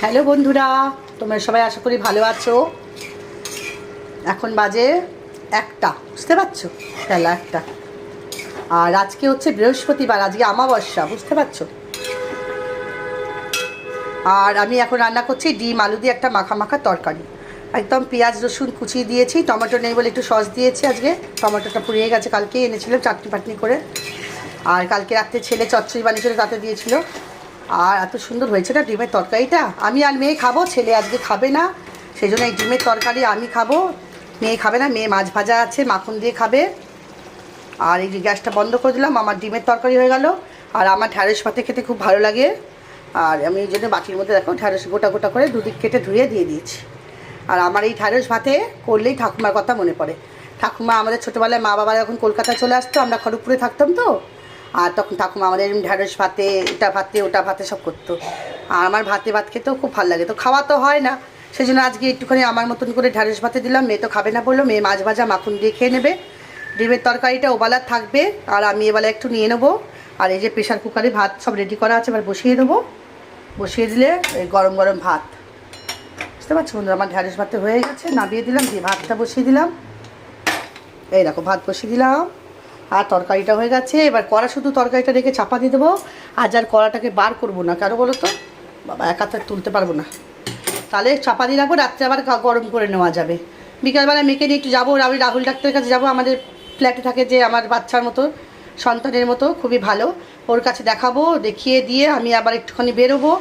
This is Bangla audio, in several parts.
হ্যালো বন্ধুরা, তোমরা সবাই আশা করি ভালো আছো। এখন বাজে 1টা, বুঝতে পারছো? বেলা 1টা। আর আজকে হচ্ছে বৃহস্পতিবার, আজকে অমাবস্যা, বুঝতে পারছো? আর আমি এখন রান্না করছি ডিম আলু দিয়ে একটা মাখা মাখা তরকারি। একদম পেঁয়াজ রসুন কুচিয়ে দিয়েছি, টমেটো নেই বলে একটু সস দিয়েছি। আজকে টমেটোটা পুড়িয়ে গেছে, কালকেই এনেছিলাম চাটনি পাটনি করে। আর কালকে রাত্রে ছেলে চচ্চড়ি বানিয়েছিল, তাতে দিয়েছিল। আর এত সুন্দর হয়েছে না ডিমের তরকারিটা। আমি আর মেয়ে খাবো, ছেলে আজকে খাবে না, সেই জন্য এই ডিমের তরকারি আমি খাবো, মেয়ে খাবে না। মেয়ে মাছ ভাজা আছে, মাখন দিয়ে খাবে। আর এই যে গ্যাসটা বন্ধ করে দিলাম, আমার ডিমের তরকারি হয়ে গেল। আর আমার ঢ্যাঁড়স ভাতে খেতে খুব ভালো লাগে। আর আমি এই জন্য বাটির মধ্যে দেখো ঢ্যাঁড়স গোটা গোটা করে দুদিক কেটে ধুয়ে দিয়ে দিয়েছি। আর আমার এই ঢ্যাঁড়স ভাতে করলেই ঠাকুমার কথা মনে পড়ে। ঠাকুমা আমাদের ছোটোবেলায় মা বাবা যখন কলকাতায় চলে আসতো, আমরা খড়গপুরে থাকতাম তো। আর তখন ঠাকুমা আমাদের ঢ্যাঁড়স ভাতে, এটা ভাতে ওটা ভাতে সব করতো। আর আমার ভাতে ভাত খেতেও খুব ভালো লাগে, তো খাওয়া তো হয় না, সেই জন্য আজকে একটুখানি আমার মতন করে ঢ্যাঁড়স ভাতে দিলাম। মেয়ে তো খাবে না বললো, মেয়ে মাছ ভাজা মাখন দিয়ে খেয়ে নেবে। ডিমের তরকারিটা ওবেলার থাকবে, আর আমি এবেলা একটু নিয়ে নেবো। আর এই যে প্রেশার কুকারে ভাত সব রেডি করা আছে, এবার বসিয়ে দেবো। বসিয়ে দিলে এই গরম গরম ভাত, বুঝতে পারছো বন্ধুরা? আমার ঢ্যাঁড়স ভাতে হয়ে গেছে, নামিয়ে দিলাম, দিয়ে ভাতটা বসিয়ে দিলাম। এই দেখো ভাত বসিয়ে দিলাম, আর তরকারিটা হয়ে গেছে। এবার কড়া শুধু তরকারিটা রেখে চাপা দিয়ে দেবো। আর যার কড়াটাকে বার করবো না, কেন বলো তো? বাবা একা তো তুলতে পারবো না, তাহলে চাপা দিয়ে রাখবো, রাত্রে আবার গরম করে নেওয়া যাবে। বিকালবেলা মেয়েকে নিয়ে একটু যাবো, আমি রাহুল ডাক্তারের কাছে যাবো। আমাদের ফ্ল্যাটে থাকে যে আমার বাচ্চার মতো, সন্তানের মতো, খুবই ভালো। ওর কাছে দেখাবো, দেখিয়ে দিয়ে আমি আবার একটুখানি বেরোবো।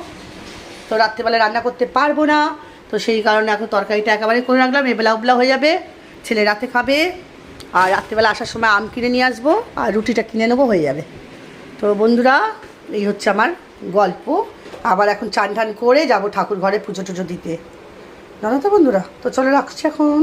তো রাত্রেবেলা রান্না করতে পারবো না, তো সেই কারণে এখন তরকারিটা একেবারে করে রাখলাম। এবেলা উবলা হয়ে যাবে, ছেলে রাতে খাবে। আর রাত্রিবেলা আসার সময় আম কিনে নিয়ে আসবো, আর রুটিটা কিনে নেবো, হয়ে যাবে। তো বন্ধুরা, এই হচ্ছে আমার গল্প। আবার এখন চান টান করে যাবো ঠাকুর ঘরে পুজো টুজো দিতে, জানো তো বন্ধুরা? তো চলো রাখছি এখন।